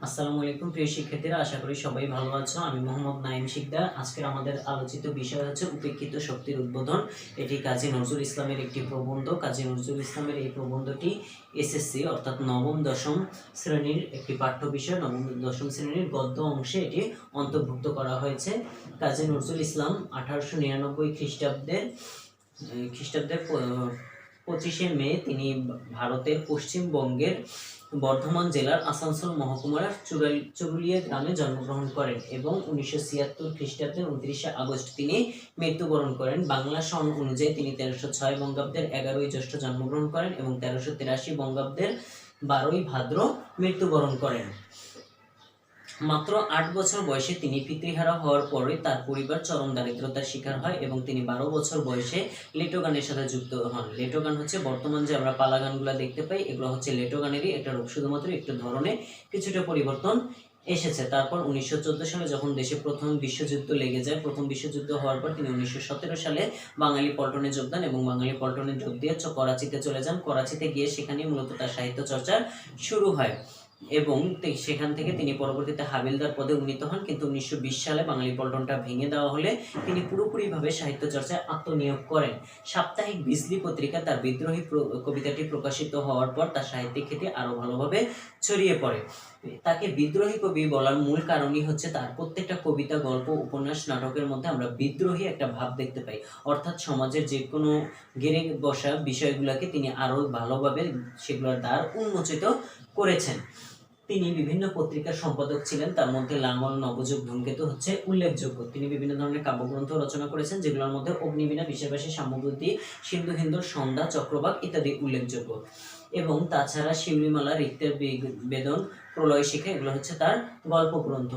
আসসালামু আলাইকুম প্রিয় শিক্ষার্থীরা, আশা করি সবাই ভালো আছো। আমি মোহাম্মদ নাইম শিকদার। আজকের আমাদের আলোচিত বিষয় হচ্ছে উপেক্ষিত শক্তির উদ্বোধন। এটি কাজী নজরুল ইসলামের একটি প্রবন্ধ। কাজী নজরুল ইসলামের এই প্রবন্ধটি এসএসসি অর্থাৎ নবম দশম শ্রেণীর একটি পাঠ্য বিষয়। নবম দশম শ্রেণীর গদ্য অংশে এটি অন্তর্ভুক্ত করা হয়েছে। কাজী নজরুল ইসলাম 1899 খ্রিস্টাব্দের 25শে মে তিনি ভারতের পশ্চিমবঙ্গের বর্ধমান জেলার আসানসোল মহকুমার চুরুলিয়া গ্রামে জন্মগ্রহণ করেন এবং 1976 খ্রিস্টাব্দের 29শে আগস্ট তিনি মৃত্যুবরণ করেন। বাংলা সন অনুযায়ী তিনি 1306 বঙ্গাব্দের 11ই জ্যৈষ্ঠ জন্মগ্রহণ করেন এবং 1383 বঙ্গাব্দের 12ই ভাদ্র মৃত্যুবরণ করেন। মাত্র 8 বছর বয়সে তিনি পিতৃহারা হওয়ার পরে তার পরিবার চরম দারিদ্রতার শিকার হয় এবং তিনি 12 বছর বয়সে লেটো গানের সাথে যুক্ত হন। লেটো গান হচ্ছে বর্তমান যে আমরা পালা গানগুলো দেখতে পাই, এগুলো হচ্ছে লেটো গানেরই একটা রূপ, শুধুমাত্র একটু ধরনে কিছুটা পরিবর্তন এসেছে। তারপর 1914 সালে যখন দেশে প্রথম বিশ্বযুদ্ধ লেগে যায়, প্রথম বিশ্বযুদ্ধ হওয়ার পর তিনি 1917 সালে বাঙালি পল্টনে যোগ দেন এবং বাঙালি পল্টনে যোগ দিয়ে করাচিতে চলে যান। করাচিতে গিয়ে সেখানেই মূলত তার সাহিত্য চর্চা শুরু হয় এবং সেখান থেকে তিনি পরবর্তীতে হাবিলদার পদে উন্নীত হন। কিন্তু 1920 সালে বাঙালি পল্টনটা ভেঙে দেওয়া হলে তিনি পুরোপুরিভাবে সাহিত্য চর্চায় আত্মনিয়োগ করেন। সাপ্তাহিক বিজলি পত্রিকা তার বিদ্রোহী কবিতাটি প্রকাশিত হওয়ার পর তার সাহিত্যিক খ্যাতি আরো ভালোভাবে ছড়িয়ে পড়ে। তাকে বিদ্রোহী কবি বলার মূল কারণই হচ্ছে তার প্রত্যেকটা কবিতা, গল্প, উপন্যাস, নাটকের মধ্যে আমরা বিদ্রোহী একটা ভাব দেখতে পাই। অর্থাৎ সমাজের যে কোনো গেড়ে বসা বিষয়গুলোকে তিনি আরো ভালোভাবে সেগুলোর দ্বার উন্মোচিত করেছেন। তিনি বিভিন্ন পত্রিকার সম্পাদক ছিলেন, তার মধ্যে লাঙ্গল, নবযুগ, ধূমকেতু হচ্ছে উল্লেখযোগ্য। তিনি বিভিন্ন ধরনের কাব্যগ্রন্থ রচনা করেছেন, যেগুলোর মধ্যে অগ্নিবীণা, বিশ্ববাসী, সাম্যবুদ্ধি, সিন্ধু হিন্দুর সন্ধ্যা, চক্রবাক ইত্যাদি উল্লেখযোগ্য। এবং তাছাড়া শিউলিমালা, রিক্তের বেদন, প্রলয় শিখা এগুলো হচ্ছে তার গল্প গ্রন্থ।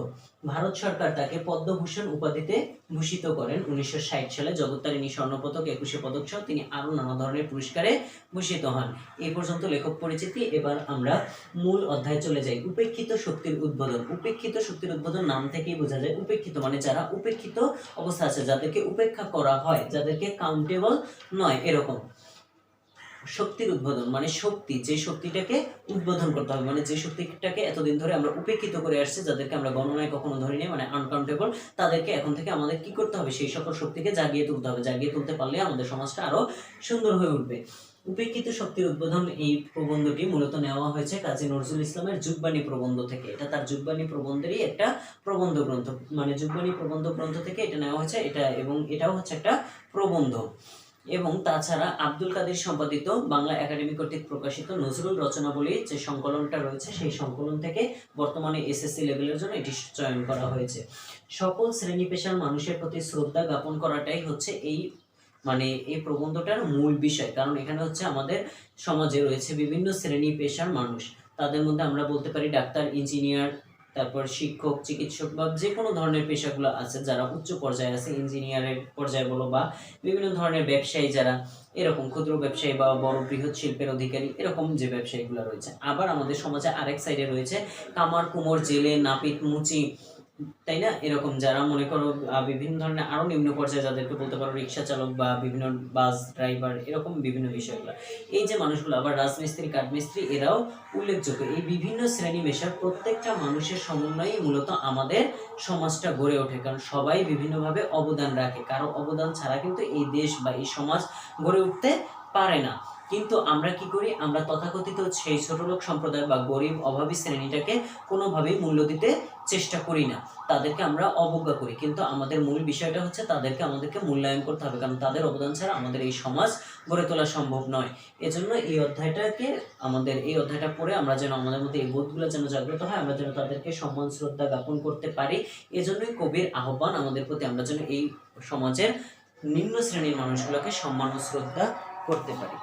ভারত সরকার তাকে পদ্মভূষণ উপাধিতে ভূষিত করেন 1960 সালে। জগত্তারিণী স্বর্ণপদক, 21শে পদক সহ তিনি আরো নানা ধরনের পুরস্কারে ভূষিত হন। এই পর্যন্ত লেখক পরিচিতি। এবার আমরা মূল অধ্যায়ে চলে যাই। উপেক্ষিত শক্তির উদ্বোধন। উপেক্ষিত শক্তির উদ্বোধন নাম থেকেই বোঝা যায় উপেক্ষিত মানে যারা উপেক্ষিত অবস্থা আছে, যাদেরকে উপেক্ষা করা হয়, যাদেরকে কাউন্টেবল নয়, এরকম। শক্তির উদ্বোধন মানে শক্তি, যে শক্তিটাকে উদ্বোধন করতে হবে, মানে যে শক্তিটাকে এতদিন ধরে আমরা উপেক্ষিত করে আসছি, যাদেরকে আমরা গণনায় কখনো ধরিনি, মানে আনকাউন্টেবল, তাদেরকে এখন থেকে আমাদের কি করতে হবে, সেই সকল শক্তিকে জাগিয়ে তুলতে হবে। জাগিয়ে তুলতে পারলে আমাদের সমাজটা আরো সুন্দর হয়ে উঠবে। উপেক্ষিত শক্তির উদ্বোধন এই প্রবন্ধটি মূলত নেওয়া হয়েছে কাজী নজরুল ইসলামের যুগবাণী প্রবন্ধ থেকে। এটা তার যুগবাণী প্রবন্ধেরই একটা প্রবন্ধ গ্রন্থ, মানে যুগবাণী প্রবন্ধ গ্রন্থ থেকে এটা নেওয়া হয়েছে। এটাও হচ্ছে একটা প্রবন্ধ। এবং তাছাড়া আব্দুল কাদের সম্পাদিত বাংলা একাডেমি কর্তৃক প্রকাশিত নজরুল রচনাবলী যে সংকলনটা রয়েছে, সেই সংকলন থেকে বর্তমানে এসএসসি লেভেলের জন্য এটি চয়ন করা হয়েছে। সকল শ্রেণী পেশার মানুষের প্রতি শ্রদ্ধা জ্ঞাপন করাটাই হচ্ছে এই প্রবন্ধটার মূল বিষয়। কারণ এখানে হচ্ছে আমাদের সমাজে রয়েছে বিভিন্ন শ্রেণী পেশার মানুষ। তাদের মধ্যে আমরা বলতে পারি ডাক্তার, ইঞ্জিনিয়ার, তারপর শিক্ষক, চিকিৎসক বা যে কোনো ধরনের পেশাগুলো আছে, যারা উচ্চ পর্যায়ে আছে, ইঞ্জিনিয়ারের পর্যায়ে বলো বা বিভিন্ন ধরনের ব্যবসায়ী, যারা এরকম ক্ষুদ্র ব্যবসায়ী বা বড় বৃহৎ শিল্পের অধিকারী, এরকম যে ব্যবসায়ীগুলো রয়েছে। আবার আমাদের সমাজে আরেক সাইডে রয়েছে কামার, কুমোর, জেলে, নাপিত, মুচি, তাই না, এরকম যারা মনে করো বিভিন্ন ধরনের আরো নিম্ন পর্যায়ে, যাদেরকে বলতে পারো রিক্সা চালক বা বিভিন্ন বাস ড্রাইভার, এরকম বিভিন্ন বিষয়গুলো। এই যে মানুষগুলো, আবার রাজমিস্ত্রি, কাঠমিস্ত্রি, এরাও উল্লেখযোগ্য। এই বিভিন্ন শ্রেণী পেশার প্রত্যেকটা মানুষের সমন্বয়ে মূলত আমাদের সমাজটা গড়ে ওঠে, কারণ সবাই বিভিন্নভাবে অবদান রাখে। কারো অবদান ছাড়া কিন্তু এই দেশ বা এই সমাজ গড়ে উঠতে পারে না। কিন্তু আমরা কি করি, আমরা তথাকথিত সেই ছোটলোক সম্প্রদায় বা গরিব অভাবী শ্রেণীটাকে কোনোভাবেই মূল্য দিতে চেষ্টা করি না, তাদেরকে আমরা অবজ্ঞা করি। কিন্তু আমাদের মূল বিষয়টা হচ্ছে আমাদেরকে মূল্যায়ন করতে হবে, কারণ তাদের অবদান ছাড়া আমাদের এই সমাজ গড়ে তোলা সম্ভব নয়। এজন্য এই অধ্যায়টা পড়ে আমরা যেন আমাদের মধ্যে এই বোধগুলো যেন জাগ্রত হয়, আমরা যেন তাদেরকে সম্মান শ্রদ্ধা জ্ঞাপন করতে পারি। এজন্যই কবির আহ্বান আমাদের প্রতি, আমরা যেন এই সমাজের নিম্ন শ্রেণীর মানুষগুলোকে সম্মান ও শ্রদ্ধা করতে পারি।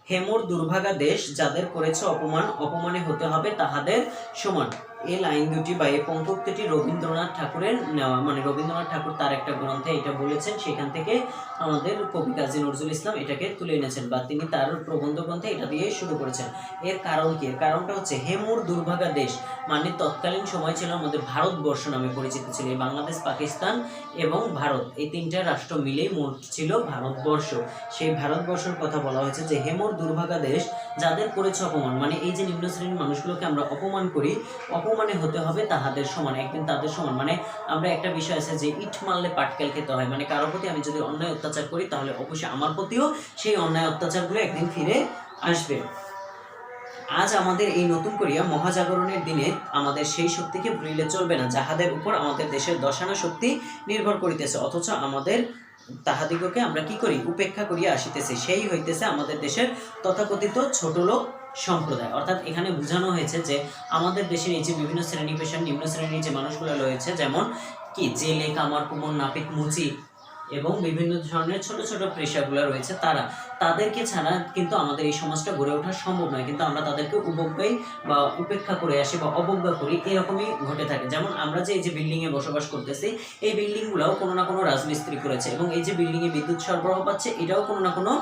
হেমর দুর্ভাগা দেশ, যাদের করেছে অপমান, অপমানে হতে হবে তাহাদের সমান। এই লাইন দুটি বা এই পঙ্ক্তি রবীন্দ্রনাথ ঠাকুরের নেওয়া, মানে রবীন্দ্রনাথ ঠাকুর তার একটা গ্রন্থে এটা বলেছেন, সেখান থেকে আমাদের কবি কাজী নজরুল ইসলাম এটাকে তুলে এনেছেন বা তিনি তার প্রবন্ধ গ্রন্থে এটা দিয়ে শুরু করেছেন। এর কারণ কি? এর কারণটা হচ্ছে হে মোর দুর্ভাগা দেশ, মানে তৎকালীন সময় ছিল আমাদের ভারতবর্ষ নামে পরিচিত ছিল। এই বাংলাদেশ, পাকিস্তান এবং ভারত, এই তিনটা রাষ্ট্র মিলেই মোট ছিল ভারতবর্ষ। সেই ভারতবর্ষের কথা বলা হয়েছে যে হে মোর দুর্ভাগা দেশ, যাদের করেছে অপমান, মানে এই যে নিম্ন শ্রেণীর মানুষগুলোকে আমরা অপমান করি, অপমানে হতে হবে তাহাদের সমান, একদিন তাদের সমান। মানে আমরা একটা বিষয় আছে যে ইট মারলে পাটকেল খেতে হয়, মানে কারোর প্রতি আমি যদি অন্যায় অত্যাচার করি তাহলে অবশ্যই আমার প্রতিও সেই অন্যায় অত্যাচারগুলো একদিন ফিরে আসবে। আজ আমাদের এই নতুন করিয়া মহাজাগরণের দিনে আমাদের সেই শক্তিকে ভুলিলে চলবে না, যাহাদের উপর আমাদের দেশের দশানা শক্তি নির্ভর করিতেছে, অথচ আমাদের তাহাদিগকে আমরা কি করি? উপেক্ষা করিয়া আসিতেছি। সেই হইতেছে আমাদের দেশের তথাকথিত ছোট লোক সম্প্রদায়। অর্থাৎ এখানে বোঝানো হয়েছে যে আমাদের দেশের এই যে বিভিন্ন শ্রেণী পেশার নিম্ন শ্রেণীর যে মানুষগুলো রয়েছে, যেমন কি জেলে, কামার, কুমোর, নাপিত, মুচি এবং বিভিন্ন ধরনের ছোট ছোট পেশাগুলো রয়েছে, তাদেরকে ছাড়া কিন্তু আমাদের এই সমাজটা গড়ে ওঠা সম্ভব নয়। কিন্তু আমরা তাদেরকে উপেক্ষাই বা উপেক্ষা করে আসি বা অবজ্ঞা করি, এরকমই ঘটে থাকে। যেমন আমরা যে এই যে বিল্ডিংয়ে বসবাস করতেছি, এই বিল্ডিংগুলোও কোনো না কোনো রাজমিস্ত্রি করেছে, এবং এই যে বিল্ডিংয়ে বিদ্যুৎ সরবরাহ পাচ্ছে, এটাও কোনো না কোনো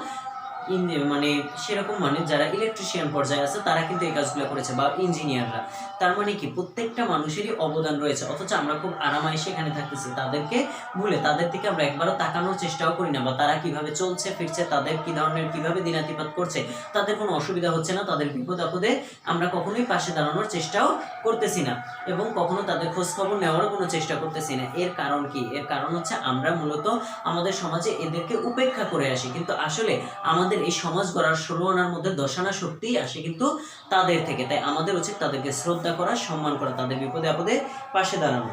মানে সেরকম, মানে যারা ইলেকট্রিশিয়ান পর্যায়ে আছে তারা কিন্তু এই কাজগুলো করেছে, বা ইঞ্জিনিয়াররা। তার মানে কি প্রত্যেকটা মানুষেরই অবদান রয়েছে, অথচ আমরা খুব আরামায়েশে এখানে থাকতেছি, তাদেরকে ভুলে তাদের দিকে আমরা একবারও তাকানোর চেষ্টাও করি না, বা তারা কিভাবে চলছে ফিরছে, তাদের কি ধরনের কিভাবে দিনাতিপাত করছে, তাদের কোনো অসুবিধা হচ্ছে না, তাদের বিপদ আপদে আমরা কখনোই পাশে দাঁড়ানোর চেষ্টাও করতেছি না, এবং কখনো তাদের খোঁজ খবর নেওয়ারও কোনো চেষ্টা করতেছি না। এর কারণ কি? এর কারণ হচ্ছে আমরা মূলত আমাদের সমাজে এদেরকে উপেক্ষা করে আসি, কিন্তু আসলে আমাদের এই সমাজ গড়ার 16 আনার মধ্যে 10 আনা শক্তিই আসে কিন্তু তাদের থেকে। তাই আমাদের উচিত তাদেরকে শ্রদ্ধা করা, সম্মান করা, তাদের বিপদে আপদে পাশে দাঁড়ানো।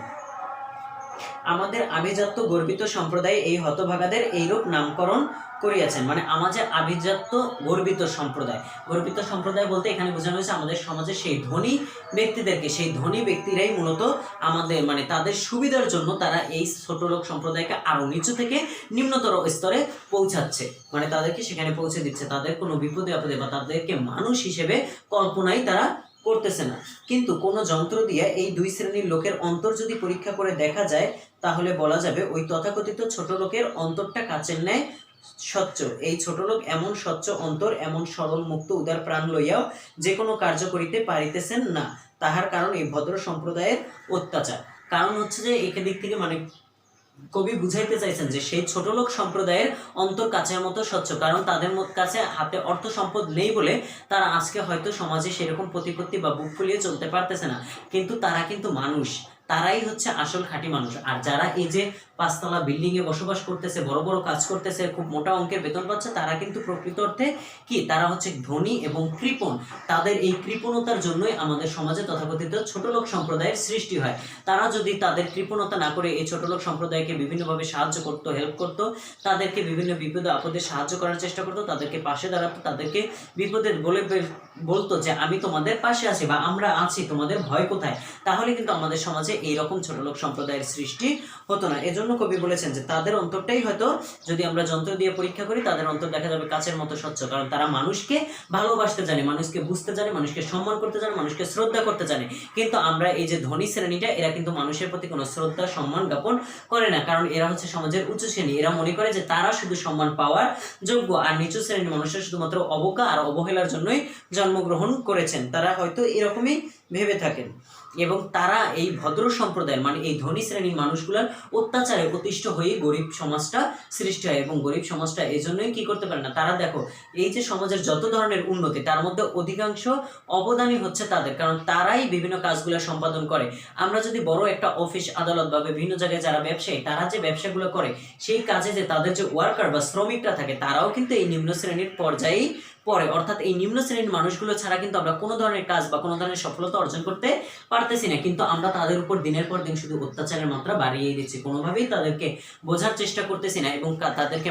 আমাদের আভিজাত্য গর্বিত সম্প্রদায় এই হতভাগাদের এইরূপ নামকরণ করিয়াছেন, মানে আমাদের আভিজাত্য গর্বিত সম্প্রদায়। গর্বিত সম্প্রদায় বলতে এখানে বোঝানো হয়েছে আমাদের সমাজে সেই ধনী ব্যক্তিদেরকে, সেই ধনী ব্যক্তিরাই মূলত আমাদের, মানে তাদের সুবিধার জন্য তারা এই ছোট লোক সম্প্রদায়কে আরো নিচু থেকে নিম্নতর স্তরে পৌঁছাচ্ছে, মানে তাদেরকে সেখানে পৌঁছে দিচ্ছে, তাদের কোনো বিপদে আপদে বা তাদেরকে মানুষ হিসেবে কল্পনাই তারা করতেছে না। কিন্তু কোনো যন্ত্র দিয়ে এই দুই শ্রেণীর লোকের অন্তর যদি পরীক্ষা করে দেখা যায়, তাহলে বলা যাবে ওই তথাকথিত ছোট লোকের অন্তরটা কাচের ন্যায় স্বচ্ছ। এই ছোট লোক এমন স্বচ্ছ অন্তর, এমন সরল মুক্ত উদার প্রাণ লইয়াও যে কোনো কার্য করিতে পারিতেছেন না, তাহার কারণ এই ভদ্র সম্প্রদায়ের অত্যাচার। কারণ হচ্ছে যে এদিক থেকে মানে কবি বুঝাইতে চাইছেন যে সেই ছোট লোক সম্প্রদায়ের অন্তর কাচের মতো স্বচ্ছ, কারণ তাদের কাছে হাতে অর্থ সম্পদ নেই বলে তারা আজকে হয়তো সমাজে সেরকম প্রতিপত্তি বা বুক ফুলিয়ে চলতে পারতেছে না, কিন্তু তারা কিন্তু মানুষ, তারাই হচ্ছে আসল খাঁটি মানুষ। আর যারা এই যে 5 তলা বিল্ডিং এ বসবাস করতেছে, বড় বড় কাজ করতেছে, খুব মোটা অঙ্কের বেতন পাচ্ছে, তারা কিন্তু প্রকৃত অর্থে কি, তারা হচ্ছে ধনী এবং কৃপণ। তাদের এই কৃপণতার জন্যই আমাদের সমাজে তথাকথিত ছোট লোক সম্প্রদায়ের সৃষ্টি হয়। তারা যদি তাদের কৃপণতা না করে এই ছোট লোক সম্প্রদায়কে বিভিন্নভাবে সাহায্য করতো, হেল্প করতো, তাদেরকে বিভিন্ন বিপদে আপদে সাহায্য করার চেষ্টা করতো, তাদেরকে পাশে দাঁড়াতো, তাদেরকে বিপদে বলতো যে আমি তোমাদের পাশে আছি বা আমরা আছি, তোমাদের ভয় কোথায়, তাহলে কিন্তু আমাদের সমাজে এইরকম ছোট লোক সম্প্রদায়ের সৃষ্টি হতো না। এজন্য কবি বলেছেন যে তাদের অন্তরটাই হয়তো যদি আমরা যন্ত্র দিয়ে পরীক্ষা করি, তাদের অন্তর দেখা যাবে কাচের মতো স্বচ্ছ, কারণ তারা মানুষকে ভালোবাসতে জানে, মানুষকে বুঝতে জানে, মানুষকে সম্মান করতে জানে, মানুষকে শ্রদ্ধা করতে জানে। কিন্তু আমরা এই যে ধনী শ্রেণীটা, এরা কিন্তু মানুষের প্রতি কোনো শ্রদ্ধা সম্মান জ্ঞাপন করে না, কারণ এরা হচ্ছে সমাজের উচ্চ শ্রেণী। এরা মনে করে যে তারা শুধু সম্মান পাওয়ার যোগ্য, আর নিচু শ্রেণীর মানুষরা শুধুমাত্র অবজ্ঞা আর অবহেলার জন্যই জন্মগ্রহণ করেছেন, তারা হয়তো এরকমই ভেবে থাকেন। এবং তারা এই ভদ্র সম্প্রদায়ের, মানে এই ধনী শ্রেণীর মানুষগুলোর অত্যাচারে অতিষ্ঠ হয়ে গরিব সমাজটা সৃষ্টি হয়, এবং গরিব সমাজটা এই জন্যই কি করতে পারে না, তারা দেখো এই যে সমাজের যত ধরনের উন্নতি, তার মধ্যে অধিকাংশ অবদানই হচ্ছে তাদের, কারণ তারাই বিভিন্ন কাজগুলো সম্পাদন করে। আমরা যদি বড় একটা অফিস আদালত বা বিভিন্ন জায়গায় যারা ব্যবসায়ী, তারা যে ব্যবসাগুলো করে, সেই কাজে যে তাদের যে ওয়ার্কার বা শ্রমিকরা থাকে, তারাও কিন্তু এই নিম্ন শ্রেণীর পর্যায়েই পড়ে। অর্থাৎ এই নিম্ন শ্রেণীর মানুষগুলো ছাড়া কিন্তু আমরা কোনো ধরনের কাজ বা কোনো ধরনের সফলতা অর্জন করতে পারতেছি না, কিন্তু আমরা তাদের উপর দিনের পর দিন শুধু অত্যাচারের মাত্রা বাড়িয়ে দিচ্ছি, কোনোভাবেই তাদেরকে বোঝার চেষ্টা করতেছি না, এবং তাদেরকে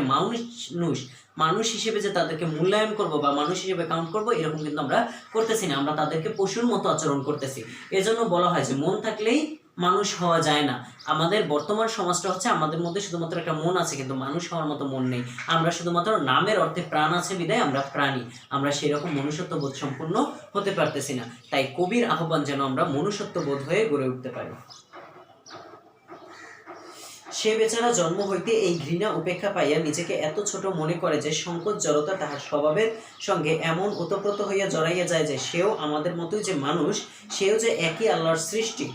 মানুষ হিসেবে যে তাদেরকে মূল্যায়ন করব বা মানুষ হিসেবে কাউন্ট করব, এরকম কিন্তু আমরা করতেছি না, আমরা তাদেরকে পশুর মতো আচরণ করতেছি। এজন্য বলা হয় যে মন থাকলেই মানুষ হওয়া যায় না। আমাদের বর্তমান সমাজটা হচ্ছে আমাদের মধ্যে শুধুমাত্র একটা মন আছে, কিন্তু মানুষ হওয়ার মতো মন নেই। আমরা শুধুমাত্র নামের অর্থে প্রাণ আছে বিধায় আমরা প্রাণী, আমরা সেরকম মনুষ্যত্ব বোধ সম্পূর্ণ হতে পারতেছি না। তাই কবির আহ্বান যেন আমরা মনুষ্যত্ব বোধ হয়ে গড়ে উঠতে পারি। সে বেচারা জন্ম হইতে এই ঘৃণা উপেক্ষা পাইয়া নিজেকে এত ছোট মনে করে যে সংকোচ জড়তা তাহার স্বভাবের সঙ্গে এমন ওতপ্রোত হইয়া জড়াইয়া যায় যে সেও আমাদের মতোই যে মানুষ, সেও যে একই আল্লাহর সৃষ্টি,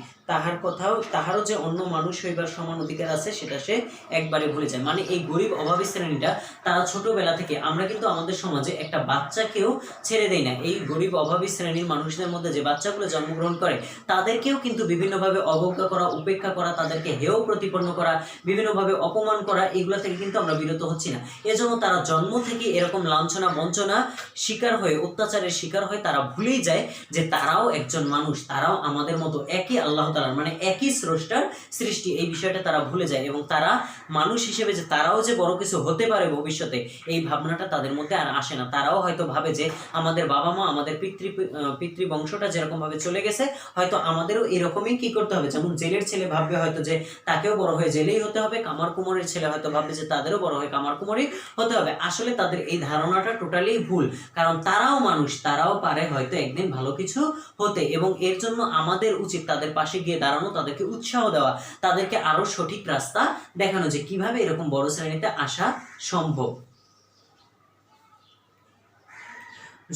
তাহারও যে অন্য মানুষ হইবার সমান অধিকার আছে সেটা সে একবারে ভুলে যায়। মানে এই গরিব অভাবী শ্রেণীটা তারা ছোটবেলা থেকে, আমরা কিন্তু আমাদের সমাজে একটা বাচ্চাকেও ছেড়ে দেই না। এই গরিব অভাবী শ্রেণীর মানুষদের মধ্যে যে বাচ্চাগুলো জন্মগ্রহণ করে তাদেরকেও কিন্তু বিভিন্নভাবে অবজ্ঞা করা, উপেক্ষা করা, তাদেরকে হেয় প্রতিপন্ন করা, বিভিন্নভাবে অপমান করা, এগুলো থেকে কিন্তু আমরা বিরত হচ্ছি না। এজন্য তারা জন্ম থেকে এরকম লাঞ্ছনা বঞ্চনা শিকার হয়ে, অত্যাচারের শিকার হয়ে তারা ভুলেই যায় যে তারাও একজন মানুষ, তারাও আমাদের মতো একই আল্লাহ তাআলার, মানে একই স্রষ্টার সৃষ্টি। এই বিষয়টা তারা ভুলে যায় এবং তারা মানুষ হিসেবে যে তারাও যে বড় কিছু হতে পারে ভবিষ্যতে, এই ভাবনাটা তাদের মধ্যে আর আসে না। তারাও হয়তো ভাবে যে আমাদের বাবা মা, আমাদের পিতৃবংশটা যেরকম ভাবে চলে গেছে, হয়তো আমাদেরও এরকমই কি করতে হবে। যেমন জেলের ছেলে ভাববে হয়তো যে তাকেও বড় হয়ে জেলেই হতে হবে, কামার কুমোরের ছেলে হয়তো ভাববে যে তাদেরও বড় হয়ে কামার কুমোরই হতে হবে। আসলে তাদের এই ধারণাটা টোটালি ভুল, কারণ তারাও মানুষ, তারাও পারে হয়তো একদিন ভালো কিছু হতে। এবং এর জন্য আমাদের উচিত তাদের পাশে গিয়ে দাঁড়ানো, তাদেরকে উৎসাহ দেওয়া, তাদেরকে আরো সঠিক রাস্তা দেখানো যে কিভাবে এরকম বড় শ্রেণীতে আসা সম্ভব।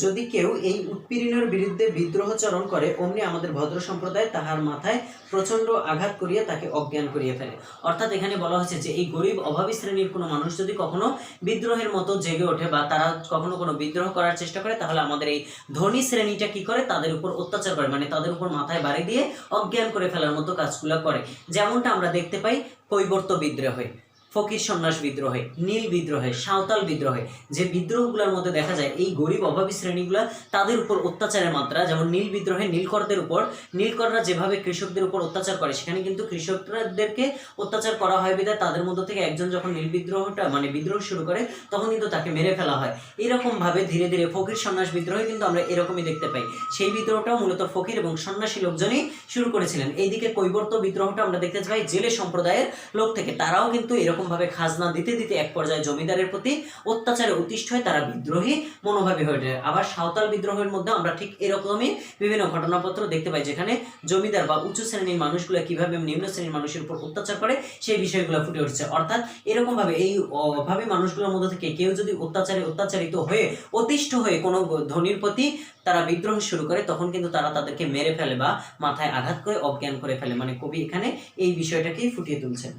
যদি কেউ এই উৎপীড়নের বিরুদ্ধে বিদ্রোহচরণ করে, অমনি আমাদের ভদ্র সম্প্রদায় তাহার মাথায় প্রচন্ড আঘাত করিয়া তাকে অজ্ঞান করিয়া ফেলে। অর্থাৎ এখানে বলা হয়েছে যে এই গরিব অভাবী শ্রেণীর কোনো মানুষ যদি কখনো বিদ্রোহের মতো জেগে ওঠে বা তারা কখনো কোনো বিদ্রোহ করার চেষ্টা করে, তাহলে আমাদের এই ধনী শ্রেণীটা কি করে, তাদের উপর অত্যাচার করে, মানে তাদের উপর মাথায় বাড়ি দিয়ে অজ্ঞান করে ফেলার মতো কাজগুলো করে। যেমনটা আমরা দেখতে পাই কৈবর্ত বিদ্রোহে, ফকির সন্ন্যাস বিদ্রোহে, নীল বিদ্রোহে, সাঁওতাল বিদ্রোহে, যে বিদ্রোহগুলোর মধ্যে দেখা যায় এই গরিব অভাবী শ্রেণীগুলো তাদের উপর অত্যাচারের মাত্রা। যেমন নীল বিদ্রোহে নীলকরদের উপর, নীলকররা যেভাবে কৃষকদের উপর অত্যাচার করে, সেখানে কিন্তু কৃষকদেরকে অত্যাচার করা হয় বিধায় তাদের মধ্যে থেকে একজন যখন নীল বিদ্রোহটা মানে বিদ্রোহ শুরু করে, তখন কিন্তু তাকে মেরে ফেলা হয়। এরকম ভাবে ধীরে ধীরে ফকির সন্ন্যাস বিদ্রোহে কিন্তু আমরা এরকমই দেখতে পাই। সেই বিদ্রোহটাও মূলত ফকির এবং সন্ন্যাসী লোকজনই শুরু করেছিলেন। এইদিকে কৈবর্ত বিদ্রোহটা আমরা দেখতে পাই জেলে সম্প্রদায়ের লোক থেকে, তারাও কিন্তু এরকম ভাবে খাজনা দিতে দিতে এক পর্যায়ে জমিদারের প্রতি অত্যাচারে অতিষ্ঠ হয়ে তারা বিদ্রোহী মনোভাবী হয়ে ওঠে। আবার সাঁওতাল বিদ্রোহের মধ্যে আমরা ঠিক এরকমই বিভিন্ন ঘটনাপত্র দেখতে পাই, যেখানে জমিদার বা উচ্চ শ্রেণীর মানুষগুলো কিভাবে নিম্ন শ্রেণীর মানুষের উপর অত্যাচার করে সেই বিষয়গুলো ফুটে উঠছে। অর্থাৎ এরকম ভাবে এই অভাবী মানুষগুলোর মধ্যে থেকে কেউ যদি অত্যাচারিত হয়ে অতিষ্ঠ হয়ে কোনো ধনীর প্রতি তারা বিদ্রোহ শুরু করে, তখন কিন্তু তারা তাদেরকে মেরে ফেলে বা মাথায় আঘাত করে অজ্ঞান করে ফেলে। মানে কবি এখানে এই বিষয়টাকেই ফুটিয়ে তুলছেন।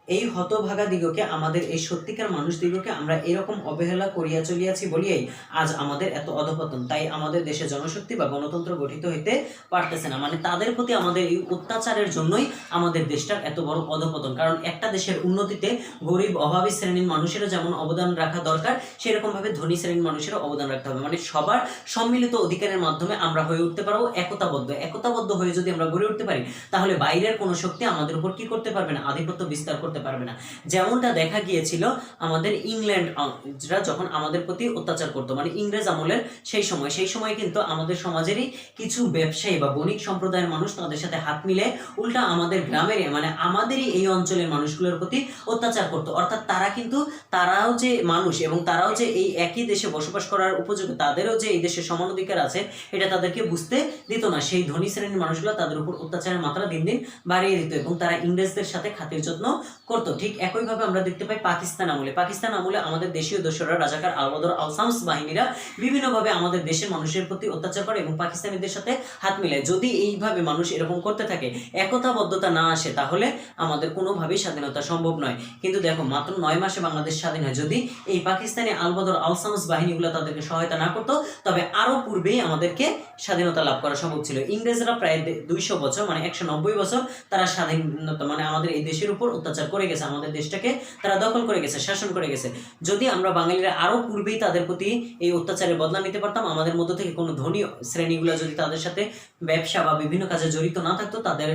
এই হতভাগা দিগকে, আমাদের এই সত্যিকার মানুষ দিগকে আমরা এরকম অবহেলা করিয়া চলিয়াছি বলিয়াই আজ আমাদের এত অধপতন। তাই আমাদের দেশে জনশক্তি বা গণতন্ত্র গঠিত হইতে পারতেছে না। মানে তাদের প্রতি আমাদের এই অত্যাচারের জন্যই আমাদের দেশটার এত বড় অধপতন। কারণ একটা দেশের উন্নতিতে গরিব অভাবী শ্রেণীর মানুষেরও যেমন অবদান রাখা দরকার, সেরকম ভাবে ধনী শ্রেণীর মানুষেরও অবদান রাখতে হবে। মানে সবার সম্মিলিত অধিকারের মাধ্যমে আমরা হয়ে উঠতে পারবো একতাবদ্ধ হয়ে যদি আমরা গড়ে উঠতে পারি, তাহলে বাইরের কোনো শক্তি আমাদের উপর কি করতে পারবে না, আধিপত্য বিস্তার করতে পারবে না। যেমনটা দেখা গিয়েছিল আমাদের ইংল্যান্ডরা যখন আমাদের প্রতি অত্যাচার করতো, মানে ইংরেজ আমলের সেই সময় কিন্তু আমাদের সমাজেরই কিছু ব্যবসায়ী বা বণিক সম্প্রদায়ের মানুষ তাদের সাথে হাত মিলে উল্টা আমাদের গ্রামের মানে আমাদেরই এই অঞ্চলের মানুষগুলোর প্রতি অত্যাচার করতো। অর্থাৎ তারাও যে মানুষ এবং তারাও যে এই একই দেশে বসবাস করার উপযোগী, তাদেরও যে এই দেশে সমান অধিকার আছে, এটা তাদেরকে বুঝতে দিত না। সেই ধনী শ্রেণীর মানুষগুলো তাদের উপর অত্যাচারের মাত্রা দিন দিন বাড়িয়ে দিত এবং তারা ইংরেজদের সাথে খাতির যত্ন করতো। ঠিক একইভাবে আমরা দেখতে পাই পাকিস্তান আমলে আমাদের দেশীয় দোসররা রাজাকার আল-বদর আল-শামস বাহিনীরা বিভিন্নভাবে আমাদের দেশের মানুষের প্রতি অত্যাচার করে এবং পাকিস্তানিদের সাথে হাত মিলায়। যদি এইভাবে মানুষ এরকম করতে থাকে, একতাবদ্ধতা না আসে, তাহলে আমাদের কোনোভাবেই স্বাধীনতা সম্ভব নয়। কিন্তু দেখো, মাত্র 9 মাসে বাংলাদেশ স্বাধীন হয়। যদি এই পাকিস্তানি আল-বদর আল-শামস বাহিনীগুলো তাদেরকে সহায়তা না করতো, তবে আরো পূর্বেই আমাদেরকে স্বাধীনতা লাভ করা সম্ভব ছিল। ইংরেজরা প্রায় 200 বছর মানে 190 বছর তারা স্বাধীনতা মানে আমাদের এই দেশের উপর অত্যাচার করে গেছে, আমাদের দেশটাকে তারা দখল করে গেছে, শাসন করে গেছে। যদি আমরা বাঙালিরা আরো পূর্বেই তাদের প্রতি এই অত্যাচারের বদলা নিতে পারতাম, আমাদের মধ্য থেকে কোনো ধনী শ্রেণীগুলো যদি তাদের সাথে ব্যবসা বা বিভিন্ন কাজে জড়িত না থাকতো, তাদের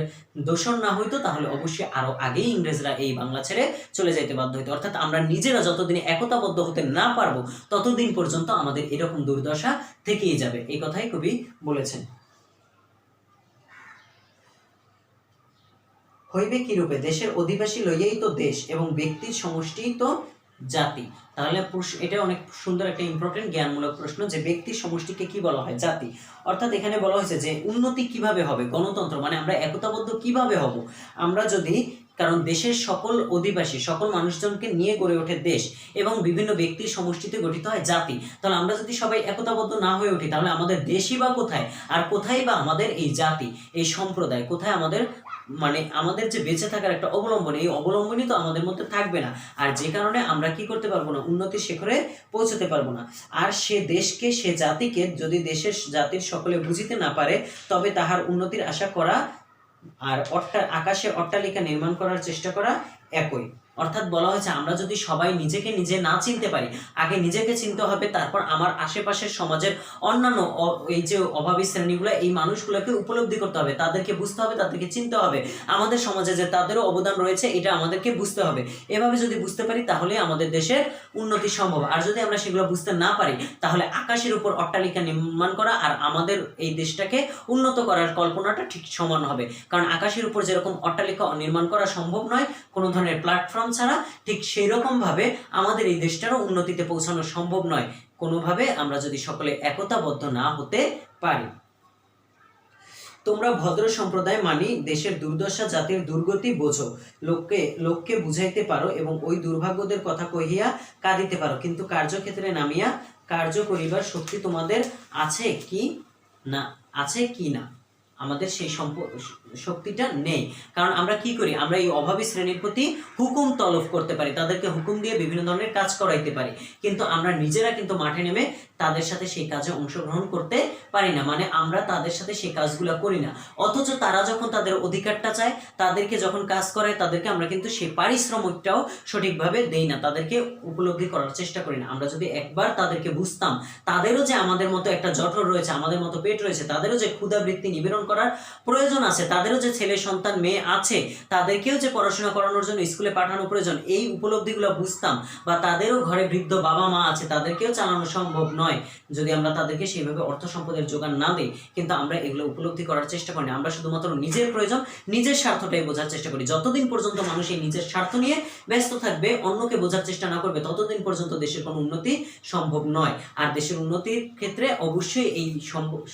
দোষণ না হইতো, তাহলে অবশ্যই আরো আগেই ইংরেজরা এই বাংলা ছেড়ে চলে যাইতে বাধ্য হইতো। অর্থাৎ আমরা নিজেরা যতদিন একতাবদ্ধ হতে না পারবো, ততদিন পর্যন্ত আমাদের এরকম দুর্দশা থেকেই যাবে। এই কথাই কবি বলেছেন। হইবে কি রূপে? দেশের অধিবাসী লইয়াই তো দেশ, এবং ব্যক্তির সমষ্টিই তো জাতি। তাহলে এটা অনেক সুন্দর একটা ইম্পর্টেন্ট জ্ঞানমূলক প্রশ্ন, যে ব্যক্তির সমষ্টিকে কি বলা হয়? জাতি। অর্থাৎ এখানে বলা হয়েছে যে উন্নতি কিভাবে হবে, গণতন্ত্র মানে আমরা একতাবদ্ধ কিভাবে হব? আমরা যদি, কারণ দেশের সকল অধিবাসী, সকল মানুষজনকে নিয়ে গড়ে ওঠে দেশ, এবং বিভিন্ন ব্যক্তির সমষ্টিতে গঠিত হয় জাতি। তাহলে আমরা যদি সবাই একতাবদ্ধ না হয়ে উঠি, তাহলে আমাদের দেশই বা কোথায়, আর কোথায় বা আমাদের এই জাতি, এই সম্প্রদায় কোথায়? আমাদের মানে আমাদের যে বেঁচে থাকার একটা অবলম্বন, এই অবলম্বনই তো আমাদের মধ্যে থাকবে না। আর যে কারণে আমরা কি করতে পারবো না? উন্নতির শিখরে পৌঁছতে পারবো না। আর সে দেশকে, সে জাতিকে যদি দেশের জাতির সকলে বুঝিতে না পারে, তবে তাহার উন্নতির আশা করা আর আকাশে অট্টালিকা নির্মাণ করার চেষ্টা করা একই। অর্থাৎ বলা হয়েছে, আমরা যদি সবাই নিজেকে নিজে না চিনতে পারি, আগে নিজেকে চিনতে হবে, তারপর আমার আশেপাশের সমাজের অন্যান্য এই যে অভাবী শ্রেণীগুলো, এই মানুষগুলোকে উপলব্ধি করতে হবে, তাদেরকে বুঝতে হবে, তাদেরকে চিনতে হবে। আমাদের সমাজে যে তাদেরও অবদান রয়েছে, এটা আমাদেরকে বুঝতে হবে। এভাবে যদি বুঝতে পারি, তাহলে আমাদের দেশের উন্নতি সম্ভব। আর যদি আমরা সেগুলো বুঝতে না পারি, তাহলে আকাশের উপর অট্টালিকা নির্মাণ করা আর আমাদের এই দেশটাকে উন্নত করার কল্পনাটা ঠিক সমান হবে। কারণ আকাশের উপর যেরকম অট্টালিকা নির্মাণ করা সম্ভব নয় কোনো ধরনের প্ল্যাটফর্ম ছাড়া, ঠিক সেই রকম ভাবে আমাদের এই দেশটারও উন্নতিতে পৌঁছানো সম্ভব নয় কোনোভাবে, আমরা যদি সকলে একতাবদ্ধ না হতে পারি। তোমরা ভদ্র সম্প্রদায় মানি দেশের দুর্দশা, জাতির দুর্গতি বোঝো, লোককে বুঝাইতে পারো, এবং ওই দুর্ভাগ্যদের কথা কহিয়া কাঁদিতে পারো, কিন্তু কার্যক্ষেত্রে নামিয়া কার্য করিবার শক্তি তোমাদের আছে কি না? আমাদের সেই শক্তিটা নেই। কারণ আমরা কি করি? আমরা এই অভাবী শ্রেণীর প্রতি হুকুম তলব করতে পারি, তাদেরকে হুকুম দিয়ে বিভিন্ন ধরনের কাজ করাইতে পারি, কিন্তু আমরা নিজেরা কিন্তু মাঠে নেমে তাদের সাথে সেই কাজে অংশগ্রহণ করতে পারি না। মানে আমরা তাদের সাথে সেই কাজগুলো করি না। অথচ তারা যখন তাদের অধিকারটা চায়, তাদেরকে যখন কাজ করায়, তাদেরকে আমরা কিন্তু সেই পারিশ্রমিকটাও সঠিকভাবে দেই না, তাদেরকে উপলব্ধি করার চেষ্টা করি না। আমরা যদি একবার তাদেরকে বুঝতাম, তাদেরও যে আমাদের মতো একটা জঠর রয়েছে, আমাদের মতো পেট রয়েছে, তাদেরও যে ক্ষুধাবৃত্তি নিবারণ করার প্রয়োজন আছে, তাদেরও যে ছেলে সন্তান মেয়ে আছে, তাদেরকেও যে পড়াশোনা করানোর জন্য স্কুলে পাঠানো প্রয়োজন, এই উপলব্ধিগুলো বুঝতাম, বা তাদেরও ঘরে বৃদ্ধ বাবা মা আছে, তাদেরকেও চালানো সম্ভব নয় যদি আমরা তাদেরকে সেইভাবে অর্থ সম্পদের যোগান না দিই। কিন্তু আমরা এগুলো উপলব্ধি করার চেষ্টা করি না। আমরা শুধুমাত্র নিজের প্রয়োজন, নিজের স্বার্থটাই বোঝার চেষ্টা করি। যতদিন পর্যন্ত মানুষ এই নিজের স্বার্থ নিয়ে ব্যস্ত থাকবে, অন্যকে বোঝার চেষ্টা না করবে, ততদিন পর্যন্ত দেশের কোনো উন্নতি সম্ভব নয়। আর দেশের উন্নতির ক্ষেত্রে অবশ্যই এই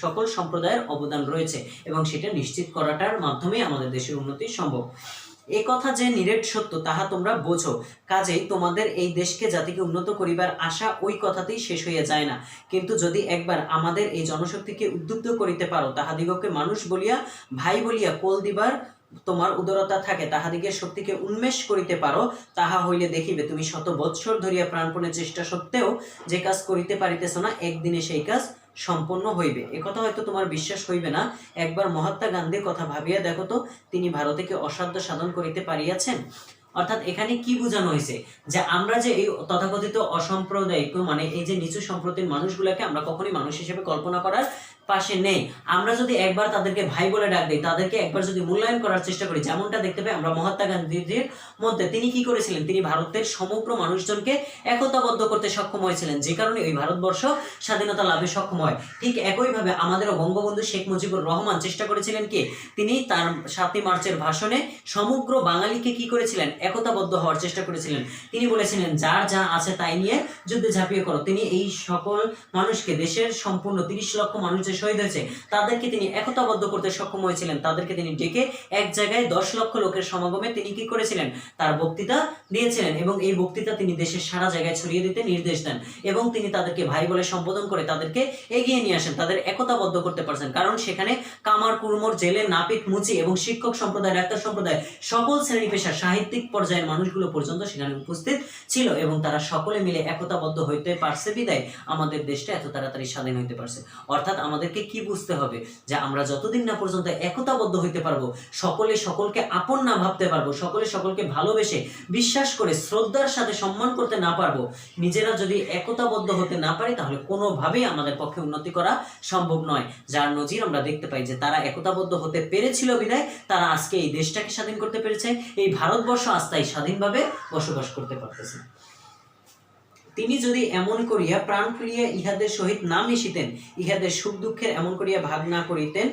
সকল সম্প্রদায়ের অবদান রয়েছে, এবং সেটা নিশ্চিত করাটার মাধ্যমে আমাদের দেশের উন্নতি সম্ভব। এ কথা যে নিরেট সত্য, তাহা তোমরা বোঝো। কাজেই তোমাদের এই দেশকে, জাতিকে উন্নত করিবার আশা ওই কথাতেই শেষ হইয়া যায় না। কিন্তু যদি একবার আমাদের এই জনশক্তিকে উদ্বুদ্ধ করিতে পারো, তাহাদিগকে মানুষ বলিয়া, ভাই বলিয়া কোল দিবার তোমার উদারতা থাকে, তাহাদিগের শক্তিকে উন্মেষ করিতে পারো, তাহা হইলে দেখিবে তুমি শত বৎসর ধরিয়া প্রাণপণে চেষ্টা সত্ত্বেও যে কাজ করিতে পারিতেছ না, একদিনে সেই কাজ সম্পন্ন হইবে। একথা হয়তো তোমার বিশ্বাস হইবে না। একবার মহাত্মা গান্ধীর কথা ভাবিয়া দেখো তো, তিনি ভারতকে অসাধ্য সাধন করিতে পারিয়াছেন। অর্থাৎ এখানে কি বোঝানো হয়েছে? যে আমরা যে এই তথাকথিত অসাম্প্রদায়িক, মানে এই যে নিচু সম্প্রদায়ের মানুষগুলোকে আমরা কখনোই মানুষ হিসেবে কল্পনা করার পাশে নেই। আমরা যদি একবার তাদেরকে ভাই বলে ডাক দিই, তাদেরকে একবার যদি মূল্যায়ন করার চেষ্টা করি, যেমনটা দেখতে পাই আমরা মহাত্মা গান্ধীজির মধ্যে, তিনি কি করেছিলেন? তিনি ভারতের সমগ্র মানুষজনকে একতাবদ্ধ করতে সক্ষম হয়েছিলেন, যে কারণে ওই ভারতবর্ষ স্বাধীনতা লাভে সক্ষম হয়। ঠিক একইভাবে আমাদেরও বঙ্গবন্ধু শেখ মুজিবুর রহমান চেষ্টা করেছিলেন কি? তিনি তার 7ই মার্চের ভাষণে সমগ্র বাঙালিকে কি করেছিলেন? একতাবদ্ধ হওয়ার চেষ্টা করেছিলেন। তিনি বলেছিলেন, যার যা আছে তাই নিয়ে যুদ্ধে ঝাঁপিয়ে করো। তিনি এই সকল মানুষকে, দেশের সম্পূর্ণ 30 লক্ষ মানুষ যে শহীদ হয়েছে, তাদেরকে তিনি একতাবদ্ধ করতে সক্ষম হয়েছিলেন। তাদেরকে তিনি ডেকে এক জায়গায় 10 লক্ষ লোকের সমাগমে তিনি কি করেছিলেন? তার বক্তৃতা দিয়েছিলেন, এবং এই বক্তৃতা তিনি দেশের সারা জায়গায় ছড়িয়ে দিতে নির্দেশ দেন, এবং তিনি তাদেরকে ভাই বলে সম্বোধন করে তাদেরকে এগিয়ে নিয়ে আসেন, তাদের একতাবদ্ধ করতে পারছেন। কারণ সেখানে কামার, কুড়মোর, জেলে, নাপিত, মুচি এবং শিক্ষক সম্প্রদায়, ডাক্তার সম্প্রদায়, সকল শ্রেণী পেশার সাহিত্যিক পর্যায়ের মানুষগুলো পর্যন্ত সেখানে উপস্থিত ছিল, এবং তারা সকলে মিলে একতাবদ্ধ হইতে পারছে বিদায় আমাদের দেশটা এত তাড়াতাড়ি স্বাধীন হইতে পারছে। অর্থাৎ আমাদেরকে কি বুঝতে হবে? যে আমরা যতদিন না পর্যন্ত একতাবদ্ধ হইতে পারবো, সকলে সকলকে আপন না ভাবতে পারবো, সকলে সকলকে ভালোবেসে, বিশ্বাস করে, শ্রদ্ধার সাথে সম্মান করতে না পারবো, নিজেরা যদি একতাবদ্ধ হতে না পারি, তাহলে কোনোভাবেই আমাদের পক্ষে উন্নতি করা সম্ভব নয়। যার নজির আমরা দেখতে পাই যে তারা একতাবদ্ধ হতে পেরেছিল বিদায় তারা আজকে এই দেশটাকে স্বাধীন করতে পেরেছে, এই ভারতবর্ষ আজ তাই স্বাধীনভাবে বসবাস করতে পারতেছে। তিনি যদি এমন করিয়া প্রাণ খুলিয়া ইহাদের সহিত না মিশিতেন, ইহাদের সুখ দুঃখের এমন করিয়া ভাগ না করিতেন,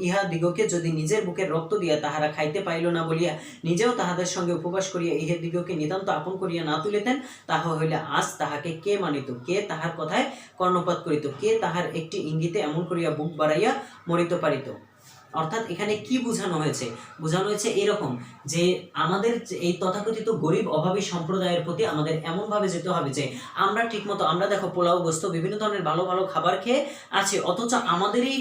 ইহাদিগকে যদি নিজের বুকের রক্ত দিয়া তাহারা খাইতে পাইল না বলিয়া নিজেও তাহাদের সঙ্গে উপবাস করিয়া ইহাদিগকে নিতান্ত আপন করিয়া না তুলিতেন, তাহা হইলে আজ তাহাকে কে মানিত, কে তাহার কথায় কর্ণপাত করিত, কে তাহার একটি ইঙ্গিতে এমন করিয়া বুক বাড়াইয়া মরিতে পারিত। অর্থাৎ এখানে কি বোঝানো হয়েছে? বোঝানো হয়েছে এরকম যে আমাদের এই তথাকথিত গরিব অভাবী সম্প্রদায়ের প্রতি আমাদের এমনভাবে যেতে হবে যে আমরা ঠিকমতো, আমরা দেখো পোলাও গোস্ত বিভিন্ন ধরনের ভালো ভালো খাবার খেয়ে আছি, অথচ আমাদেরই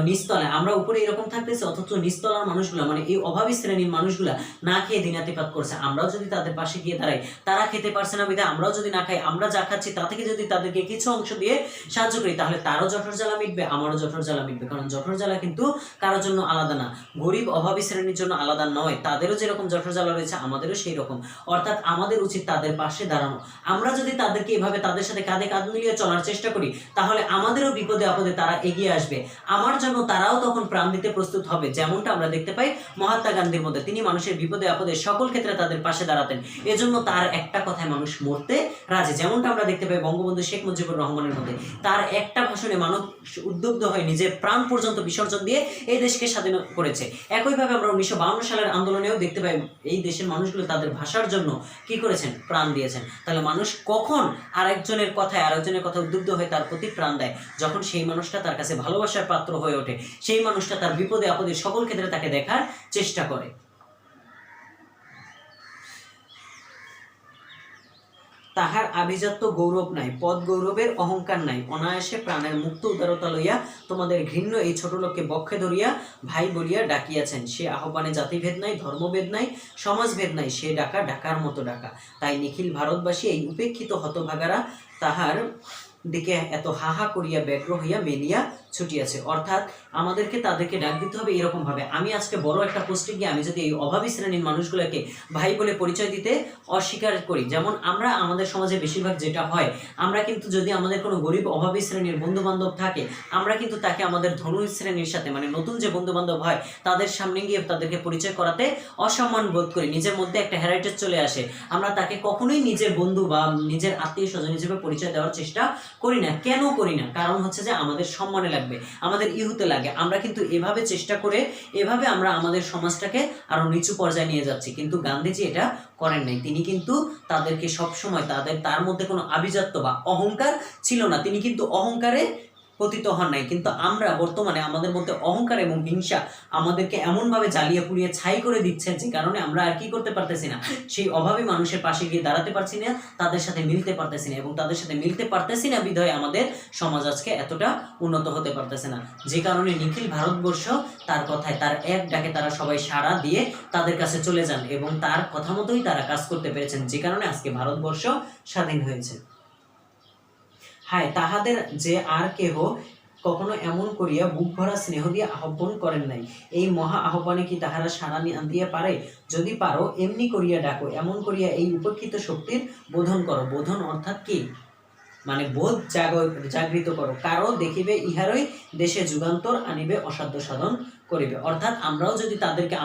নিচতলায়, আমরা উপরে এরকম থাকতেছি, অথচ নিচতলার মানুষগুলা মানে এই অভাবী শ্রেণীর মানুষগুলা না খেয়ে দিনাতিপাত করছে। আমরাও যদি তাদের পাশে গিয়ে দাঁড়াই, তারা খেতে পারছে না বিধায় আমরাও যদি না খাই, আমরা যা খাচ্ছি তা থেকে যদি তাদেরকে কিছু অংশ দিয়ে সাহায্য করি, তাহলে তারও জঠর জ্বালা মিটবে, আমারও জঠর জ্বালা মিটবে। কারণ জঠর জ্বালা কিন্তু কারোর জন্য আলাদা না, গরিব অভাবী শ্রেণীর জন্য আলাদা নয়, তাদেরও যেরকম জঠর জ্বালা রয়েছে আমাদেরও সেই রকম। অর্থাৎ আমাদের উচিত তাদের পাশে দাঁড়ানো। আমরা যদি তাদেরকে এভাবে তাদের সাথে কাঁধে কাঁধ মিলিয়ে চলার চেষ্টা করি, তাহলে আমাদেরও বিপদে আপদে তারা এগিয়ে আসবে, আমার জন্য তারাও তখন প্রাণ দিতে প্রস্তুত হবে। যেমনটা আমরা দেখতে পাই মহাত্মা গান্ধীর মধ্যে, তিনি মানুষের বিপদে আপদে সকল ক্ষেত্রে তাদের পাশে দাঁড়াতেন, এজন্য তার একটা কথায় মানুষ মরতে রাজি। যেমনটা আমরা দেখতে পাই বঙ্গবন্ধু শেখ মুজিবুর রহমানের মধ্যে, তার একটা ভাষণে মানুষ উদ্বুদ্ধ হয়ে নিজের প্রাণ পর্যন্ত বিসর্জন দিয়ে এই দেশকে স্বাধীন করেছে। একইভাবে আমরা 1952 সালের আন্দোলনেও দেখতে পাই এই দেশের মানুষগুলো তাদের ভাষার জন্য কি করেছেন? প্রাণ দিয়েছেন। তাহলে মানুষ কখন আরেকজনের কথা উদ্বুদ্ধ হয়ে তার প্রতি প্রাণ দেয়? যখন সেই মানুষটা তার কাছে ভালোবাসার পাত্র হয়ে ওঠে, সেই মানুষটা তার বিপদে আপদে সকল ক্ষেত্রে তাকে দেখার চেষ্টা করে। তাহার আভিজাত্য গৌরব নাই, পদ গৌরবের অহংকার নাই, অনায়াসে প্রাণের মুক্ত উদারতা লইয়া তোমাদের ঘৃণ্য এই ছোট লোককে বক্ষে ধরিয়া ভাই বলিয়া ডাকিয়াছেন। সে আহ্বানে জাতিভেদ নাই, ধর্মভেদ নাই, সমাজভেদ নাই, সে ডাকা ডাকার মতো ডাকা। তাই নিখিল ভারতবাসী এই উপেক্ষিত হতভাগারা তাহার দিকে এত হাহা করিয়া ব্যগ্র হইয়া মেলিয়া ছুটিয়াছে। অর্থাৎ আমাদেরকে তাদেরকে ডাক দিতে হবে এরকম ভাবে। আমি আজকে বড় একটা পোস্টে গিয়ে আমি যদি এই অভাবী শ্রেণীর মানুষগুলোকে ভাই বলে পরিচয় দিতে অস্বীকার করি, যেমন আমরা আমাদের সমাজে বেশিরভাগ যেটা হয়, আমরা কিন্তু যদি আমাদের কোনো গরিব অভাবী শ্রেণীর বন্ধু বান্ধব থাকে, আমরা কিন্তু তাকে আমাদের ধনী শ্রেণীর সাথে মানে নতুন যে বন্ধু বান্ধব হয় তাদের সামনে গিয়ে তাদেরকে পরিচয় করাতে অসম্মান বোধ করি, নিজের মধ্যে একটা হ্যারাইটেজ চলে আসে। আমরা তাকে কখনোই নিজের বন্ধু বা নিজের আত্মীয় স্বজন হিসেবে পরিচয় দেওয়ার চেষ্টা করি না। কেন করি না? কারণ হচ্ছে যে আমাদের সম্মানে লাগবে, আমাদের ইহুতে লাগে। আমরা কিন্তু এভাবে চেষ্টা করে এভাবে আমরা আমাদের সমাজটাকে আরো নিচু পর্যায়ে নিয়ে যাচ্ছি, কিন্তু গান্ধীজি এটা করেন নাই। তিনি কিন্তু তাদেরকে সবসময় তার মধ্যে কোনো আভিজাত্য বা অহংকার ছিল না, তিনি কিন্তু অহংকারে পতিত হন নাই। কিন্তু আমরা বর্তমানে আমাদের মধ্যে অহংকার এবং হিংসা আমাদেরকে এমনভাবে জ্বালিয়ে পুড়িয়ে ছাই করে দিচ্ছে, যে কারণে আমরা আর কি করতে পারতেছি না, সেই অভাবী মানুষের পাশে গিয়ে দাঁড়াতে পারছি না, তাদের সাথে মিলতে পারতেছি না, এবং তাদের সাথে মিলতে পারতেছি না বিধায় আমাদের সমাজ আজকে এতটা উন্নত হতে পারতেছে না। যে কারণে নিখিল ভারতবর্ষ তার কথায়, তার এক ডাকে তারা সবাই সাড়া দিয়ে তাদের কাছে চলে যান এবং তার কথা মতোই তারা কাজ করতে পেরেছেন, যে কারণে আজকে ভারতবর্ষ স্বাধীন হয়েছে। হায় তাহাদের যে আর কেহ কখনো এমন করিয়া বুক ভরা স্নেহ দিয়ে আহ্বান করেন নাই, এই মহা আহ্বানে কি তাহারা সাড়া দিয়ে পারে? যদি পারো এমনি করিয়া ডাকো, এমন করিয়া এই উপেক্ষিত শক্তির বোধন করো। বোধন অর্থাৎ কি? মানে বোধ জাগৃত করো। কারো দেখিবে ইহারই দেশে যুগান্তর আনিবে, অসাধ্য সাধন করিবে। অর্থাৎ আমরাও যদি তাদেরকে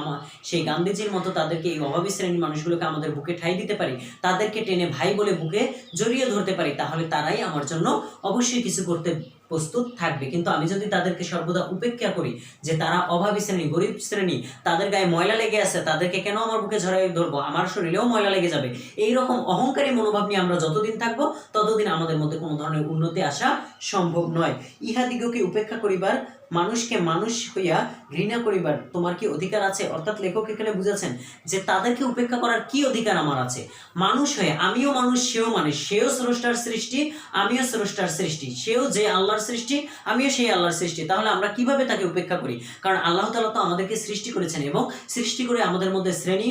সেই গান্ধীজির মতো তাদেরকে এই অভাবী শ্রেণীর মানুষগুলোকে আমাদের বুকে ঠাঁই দিতে পারি, তাদেরকে টেনে ভাই বলে বুকে জড়িয়ে ধরতে পারি, তাহলে তারাই আমার জন্য অবশ্যই কিছু করতে প্রস্তুত থাকবে। কিন্তু আমি যদি তাদেরকে সর্বদা উপেক্ষা করি যে তারা অভাবী শ্রেণী, গরিব শ্রেণী, তাদের গায়ে ময়লা লেগে আছে, তাদেরকে কেন আমার বুকে ঝরাই ধরবো, আমার শরীরেও ময়লা লেগে যাবে, এইরকম অহংকারী মনোভাব নিয়ে আমরা যতদিন থাকবো ততদিন আমাদের মধ্যে কোনো ধরনের উন্নতি আসা সম্ভব নয়। ইহাদিগকে উপেক্ষা করিবার, মানুষকে মানুষ হইয়া ঘৃণা করিবার তোমার কি অধিকার আছে? অর্থাৎ লেখক এখানে বুঝাচ্ছেন যে তাদেরকে উপেক্ষা করার কি অধিকার আমার আছে? মানুষ হয়ে আমিও মানুষ, সেও মানুষ, সেও স্রষ্টার সৃষ্টি, আমিও স্রষ্টার সৃষ্টি, সেও যে আল্লাহর সৃষ্টি, আমিও সেই আল্লাহর সৃষ্টি। তাহলে আমরা কিভাবে তাকে উপেক্ষা করি? কারণ আল্লাহ তাআলা তো আমাদেরকে সৃষ্টি করেছেন এবং সৃষ্টি করে আমাদের মধ্যে শ্রেণী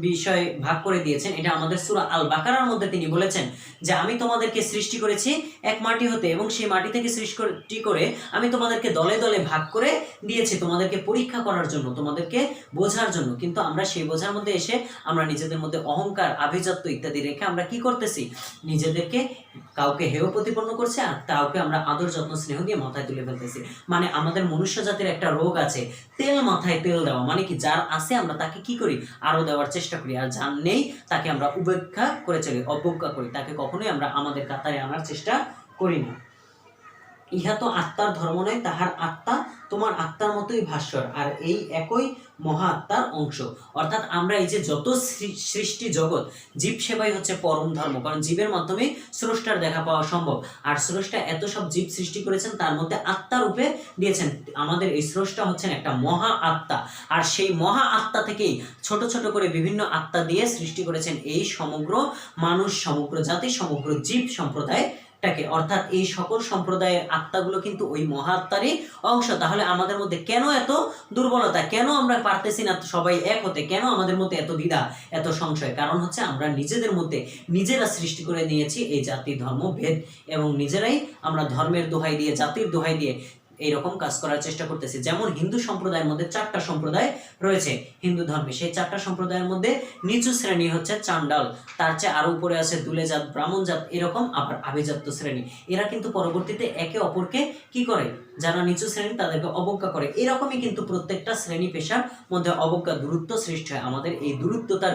বিষয় ভাগ করে দিয়েছেন। এটা আমাদের সূরা আল বাকারার মধ্যে তিনি বলেছেন যে আমি তোমাদেরকে সৃষ্টি করেছি এক মাটি হতে, এবং সেই মাটি থেকে সৃষ্টি করে আমি তোমাদেরকে দলে দলে ভাগ করে দিয়েছি তোমাদেরকে পরীক্ষা করার জন্য, তোমাদেরকে বোঝার জন্য। কিন্তু আমরা সেই বোঝার মধ্যে এসে আমরা নিজেদের মধ্যে অহংকার, আভিজাত্য ইত্যাদি রেখে আমরা কি করতেছি? নিজেদেরকে কাউকে হেয় প্রতিপন্ন করছে, আর কাউকে আমরা আদর যত্ন স্নেহ দিয়ে মাথায় তুলে ফেলতেছি। মানে আমাদের মনুষ্য জাতির একটা রোগ আছে, তেল মাথায় তেল দেওয়া। মানে কি, যার আছে আমরা তাকে কি করি? আরো দেওয়ার চেষ্টা করি, আর যার নেই তাকে আমরা উপেক্ষা করে চলি, অবজ্ঞা করি, তাকে কখনোই আমরা আমাদের কাতারে আনার চেষ্টা করি না। ইহা তো আত্মার ধর্ম নয়, তাহার আত্মা তোমার আত্মার মতোই ভাস্বর, আর এই একই মহা আত্মার অংশ। অর্থাৎ আমরা এই যে যত সৃষ্টি জগৎ, জীব সেবাই হচ্ছে পরম ধর্ম, কারণ জীবের মাধ্যমে স্রষ্টার দেখা পাওয়া সম্ভব। আর স্রষ্টা এত সব জীব সৃষ্টি করেছেন, তার মধ্যে আত্মা রূপে দিয়েছেন। আমাদের এই স্রষ্টা হচ্ছেন একটা মহা আত্মা, আর সেই মহা আত্মা থেকেই ছোট ছোট করে বিভিন্ন আত্মা দিয়ে সৃষ্টি করেছেন এই সমগ্র মানুষ, সমগ্র জাতি, সমগ্র জীব সম্প্রদায় টাকে। অর্থাৎ এই সকল সম্প্রদায়ের আত্মাগুলো কিন্তু ওই মহা আত্মারই অংশ। তাহলে আমাদের মধ্যে কেন এত দুর্বলতা, কেন আমরা পারতেছি না সবাই এক হতে, কেন আমাদের মধ্যে এত দ্বিধা, এত সংশয়? কারণ হচ্ছে আমরা নিজেদের মধ্যে নিজেরা সৃষ্টি করে নিয়েছি এই জাতি ধর্ম ভেদ, এবং নিজেরাই আমরা ধর্মের দোহাই দিয়ে, জাতির দোহাই দিয়ে এইরকম কাজ করার চেষ্টা করতেছি। যেমন হিন্দু সম্প্রদায়ের মধ্যে 4টা সম্প্রদায় রয়েছে হিন্দু ধর্মে, সেই 4টা সম্প্রদায়ের মধ্যে নিচু শ্রেণী হচ্ছে চান্ডাল, তার চেয়ে আরো উপরে আছে দুলে জাত, ব্রাহ্মণ জাত, এরকম আবার আভিজাত্য শ্রেণী। এরা কিন্তু পরবর্তীতে একে অপরকে কি করে, যারা নিচু শ্রেণী তাদেরকে অবজ্ঞা করে। এরকমই কিন্তু প্রত্যেকটা শ্রেণী পেশার মধ্যে অবজ্ঞা, দূরত্ব সৃষ্টি হয়। আমাদের এই দূরত্বতার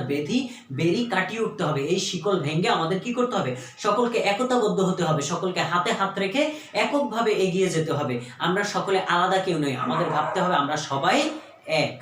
বেরি কাটিয়ে উঠতে হবে, এই শিকল ভেঙে আমাদের কি করতে হবে, সকলকে একতাবদ্ধ হতে হবে, সকলকে হাতে হাত রেখে এককভাবে এগিয়ে যেতে হবে। আমরা সকলে আলাদা কেউ নই, আমাদের ভাবতে হবে আমরা সবাই এক।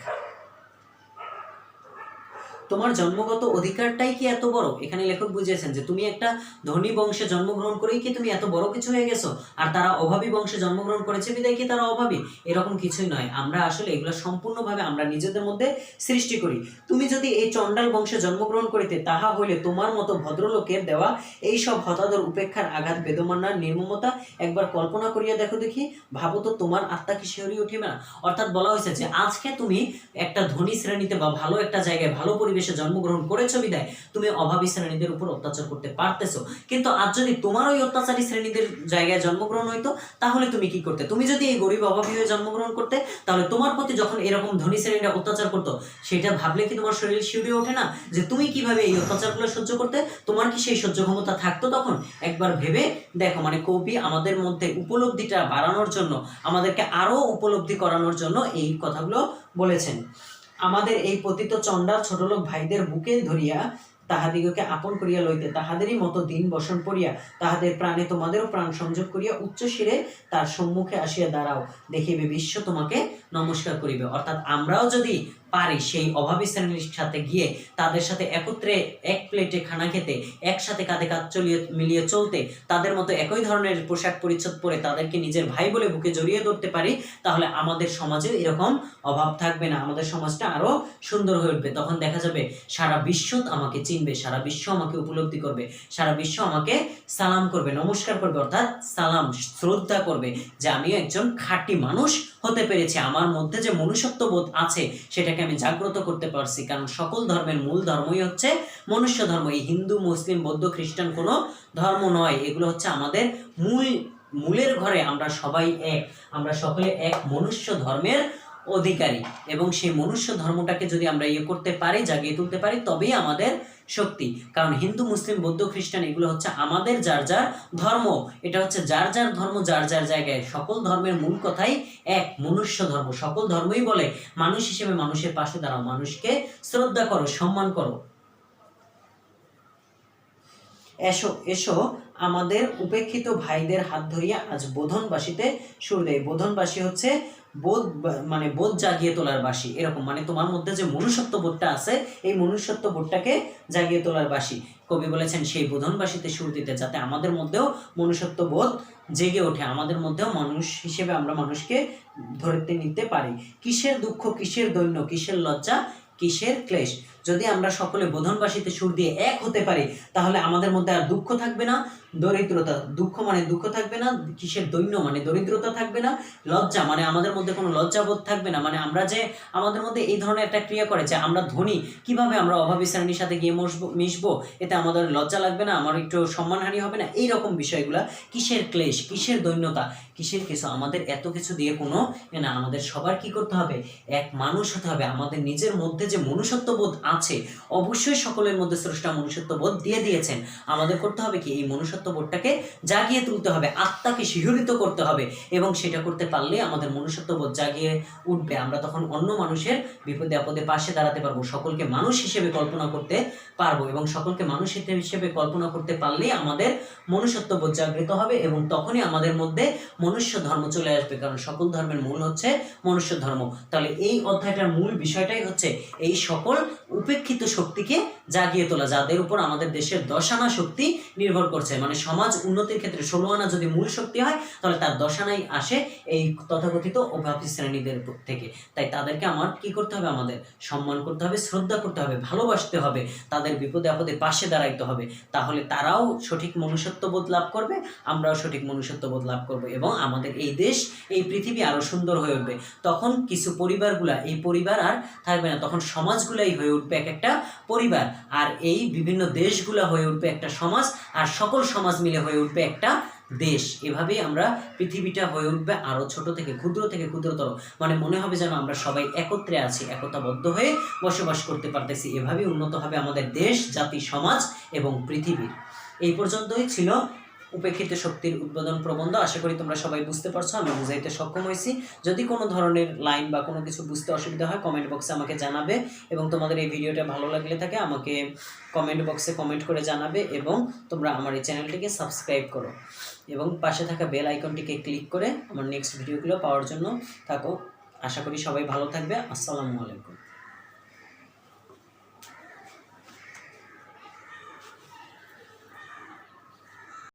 তোমার জন্মগত অধিকারটাই কি এত বড়? এখানে লেখক বুঝিয়েছেন যে তুমি একটা ধনী বংশে জন্মগ্রহণ করেই কি তুমি এত বড় কিছু হয়ে গেছো, আর তারা অভাবী বংশে জন্মগ্রহণ করেছে বিদায় কি তারা অভাবী? এরকম কিছুই নয়। আমরা আসলে এগুলো সম্পূর্ণভাবে আমরা নিজেদের মধ্যে সৃষ্টি করি। তুমি যদি এই চণ্ডাল বংশে জন্মগ্রহণ করিতে, তাহা হইলে তোমার মতো ভদ্রলোকের দেওয়া এই সব হতাদর, উপেক্ষার, আঘাত, বেদমান্নার নির্মমতা একবার কল্পনা করিয়া দেখো দেখি, ভাবো তো তোমার আত্মা কি শিহরিয়ে উঠিবে না? অর্থাৎ বলা হয়েছে যে আজকে তুমি একটা ধনী শ্রেণীতে বা ভালো একটা জায়গায়, ভালো পরিবেশে জন্মগ্রহণ করেছো বিদায় তুমি অভাবী শ্রেণীদের উপর অত্যাচার করতে পারতেছো। কিন্তু আজ যদি তোমার ওই অত্যাচারী শ্রেণীদের জায়গায় জন্মগ্রহণ হইতো, তাহলে তুমি কি করতে? তুমি যদি এই গরিব অভাবী হয়ে জন্মগ্রহণ করতে, তাহলে তোমার প্রতি যখন এরকম ধনী শ্রেণীরা অত্যাচার করতো, সেটা ভাবলে কি তোমার শরীর শিউরে ওঠে না যে তুমি কিভাবে এই অত্যাচারগুলো সহ্য করতে? তোমার কি সেই সহ্য ক্ষমতা থাকতো তখন? একবার ভেবে দেখো। মানে কবি আমাদের মধ্যে উপলব্ধিটা বাড়ানোর জন্য, আমাদেরকে আরো উপলব্ধি করানোর জন্য এই কথাগুলো বলেছেন। আমাদের এই পতিত চণ্ডাল ছোটলোক ভাইদের বুকে ধরিয়া তাহাদিগকে আপন করিয়া লইতে, তাহাদেরই মতো দিন বসন পড়িয়া তাহাদের প্রাণে তোমাদেরও প্রাণ সংযোগ করিয়া উচ্চ শিরে তার সম্মুখে আসিয়া দাঁড়াও, দেখিবে বিশ্ব তোমাকে নমস্কার করিবে। অর্থাৎ আমরাও যদি পারি সেই অভাবী শ্রেণীর সাথে গিয়ে তাদের সাথে একত্রে এক প্লেটে খানা খেতে, একসাথে কাঁধে কাঁধ মিলিয়ে চলতে, তাদের মতো একই ধরনের পোশাক পরিচ্ছদ পরে তাদেরকে নিজের ভাই বলে বুকে জড়িয়ে ধরতে পারি, তাহলে আমাদের সমাজে এরকম অভাব থাকবে না, আমাদের সমাজটা আরো সুন্দর হয়ে উঠবে। তখন দেখা যাবে সারা বিশ্ব আমাকে চিনবে, সারা বিশ্ব আমাকে উপলব্ধি করবে, সারা বিশ্ব আমাকে সালাম করবে, নমস্কার করবে, অর্থাৎ সালাম, শ্রদ্ধা করবে যে আমিও একজন খাঁটি মানুষ হতে পেরেছি, আমার মধ্যে যে মনুষ্যত্ব বোধ আছে সেটাকে আমি জাগ্রত করতে পারছি। কারণ সকল ধর্মের মূল ধর্মই হচ্ছে মনুষ্য ধর্ম। এই হিন্দু, মুসলিম, বৌদ্ধ, খ্রিস্টান কোনো ধর্ম নয়, এগুলো হচ্ছে আমাদের মূলের ঘরে আমরা সবাই এক, আমরা সকলে এক মনুষ্য ধর্মের অধিকারী। এবং সেই মনুষ্য ধর্মটাকে যদি আমরা করতে পারি, জাগিয়ে তুলতে পারি, তবেই আমাদের শক্তি। কারণ হিন্দু, মুসলিম, বৌদ্ধ, খ্রিস্টান এগুলো হচ্ছে আমাদের যার যার ধর্ম, এটা হচ্ছে যার যার ধর্ম, যার যার জায়গায়। সকল ধর্মের মূল কথাই এক, মনুষ্য ধর্ম। সকল ধর্মই বলে মানুষ হিসেবে মানুষের পাশে দাঁড়াও, মানুষকে শ্রদ্ধা করো, সম্মান করো। এসো এসো আমাদের উপেক্ষিত ভাইদের হাত ধরিয়া আজ বোধনবাসীতে সুর দেয়। বোধনবাসী হচ্ছে বোধ, মানে বোধ জাগিয়ে তোলার বাসী, এরকম। মানে তোমার মধ্যে যে মনুষ্যত্ব বোধটা আছে, এই মনুষ্যত্ব বোধটাকে জাগিয়ে তোলার বাসী। কবি বলেছেন সেই বোধনবাসীতে সুর দিতে, যাতে আমাদের মধ্যেও মনুষ্যত্ব বোধ জেগে ওঠে, আমাদের মধ্যেও মানুষ হিসেবে আমরা মানুষকে ধরতে নিতে পারি। কিসের দুঃখ, কিসের দৈন্য, কিসের লজ্জা, কিসের ক্লেশ। যদি আমরা সকলে বোধনবাসীতে সুর দিয়ে এক হতে পারি, তাহলে আমাদের মধ্যে আর দুঃখ থাকবে না, দরিদ্রতা, দুঃখ মানে দুঃখ থাকবে না, কিসের দৈন্য মানে দরিদ্রতা থাকবে না, লজ্জা মানে আমাদের মধ্যে কোনো লজ্জাবোধ থাকবে না। মানে আমরা যে আমাদের মধ্যে এই ধরনের একটা ক্রিয়া করে যে আমরা ধনী, কিভাবে আমরা অভাবী শ্রেণীর সাথে গিয়ে মিশবো, এতে আমাদের লজ্জা লাগবে না, আমার একটু সম্মানহানি হবে না, এই রকম বিষয়গুলা। কিসের ক্লেশ, কিসের দৈন্যতা, কিসের কিছু, আমাদের এত কিছু দিয়ে কোনো না। আমাদের সবার কি করতে হবে, এক মানুষ হতে হবে। আমাদের নিজের মধ্যে যে মনুষ্যত্ব বোধ আছে, অবশ্যই সকলের মধ্যে স্রষ্টা মনুষ্যত্ববোধ দিয়ে দিয়েছেন। আমাদের করতে হবে কি, এই মনুষ্যত্ববোধটাকে জাগিয়ে তুলতে হবে, আত্মাকে শিহরিত করতে হবে, এবং সেটা করতে পারলে আমাদের মনুষ্যত্ববোধ জাগিয়ে উঠবে। আমরা তখন অন্য মানুষের বিপদে আপদে পাশে দাঁড়াতে পারবো, সকলকে মানুষ হিসেবে কল্পনা করতে পারবো, এবং সকলকে মানুষ হিসেবে কল্পনা করতে পারলেই আমাদের মনুষ্যত্ববোধ জাগৃত হবে, এবং তখনই আমাদের মধ্যে মনুষ্য ধর্ম চলে আসবে, কারণ সকল ধর্মের মূল হচ্ছে মনুষ্য ধর্ম। তাহলে এই অধ্যায়টার মূল বিষয়টাই হচ্ছে এই সকল উপেক্ষিত শক্তিকে জাগিয়ে তোলা, যাদের উপর আমাদের দেশের 10 আনা শক্তি নির্ভর করছে। মানে সমাজ উন্নতির ক্ষেত্রে 16 আনা যদি মূল শক্তি হয়, তাহলে তার 10 আনাই আসে এই তথাকথিত অভাবী শ্রেণীদের থেকে। তাই তাদেরকে আমার কি করতে হবে, আমাদের সম্মান করতে হবে, শ্রদ্ধা করতে হবে, ভালোবাসতে হবে, তাদের বিপদে আপদে পাশে দাঁড়াইতে হবে। তাহলে তারাও সঠিক মনুষ্যত্ববোধ লাভ করবে, আমরাও সঠিক মনুষ্যত্ববোধ লাভ করব, এবং আমাদের এই দেশ, এই পৃথিবী আরো সুন্দর হয়ে উঠবে। তখন কিছু পরিবারগুলা, এই পরিবার আর থাকবে না, তখন সমাজগুলাই হয়ে উঠবে এক একটা পরিবার, আর এই বিভিন্ন দেশগুলা হয়ে উঠবে একটা সমাজ, আর সকল সমাজ মিলে হয়ে উঠবে একটা দেশ। এভাবেই আমরা পৃথিবীটা হয়ে উঠবে আরো ছোট থেকে ক্ষুদ্রতর, মানে মনে হবে যেন আমরা সবাই একত্রে আছি, একতাবদ্ধ হয়ে বসবাস করতে পারতেছি। এভাবেই উন্নত হবে আমাদের দেশ, জাতি, সমাজ এবং পৃথিবী। এই পর্যন্তই ছিল উপেক্ষিত শক্তির উদ্বোধন প্রবন্ধ। আশা করি তোমরা সবাই বুঝতে পারছো, আমি বুঝাইতে সক্ষম হয়েছি। যদি কোনো ধরনের লাইন বা কোনো কিছু বুঝতে অসুবিধা হয়, কমেন্ট বক্সে আমাকে জানাবে, এবং তোমাদের এই ভিডিওটা ভালো লাগলে থাকে আমাকে কমেন্ট বক্সে কমেন্ট করে জানাবে, এবং তোমরা আমার এই চ্যানেলটিকে সাবস্ক্রাইব করো, এবং পাশে থাকা বেল আইকনটিকে ক্লিক করে আমার নেক্সট ভিডিওগুলো পাওয়ার জন্য থাকো। আশা করি সবাই ভালো থাকবে। আসসালামু আলাইকুম।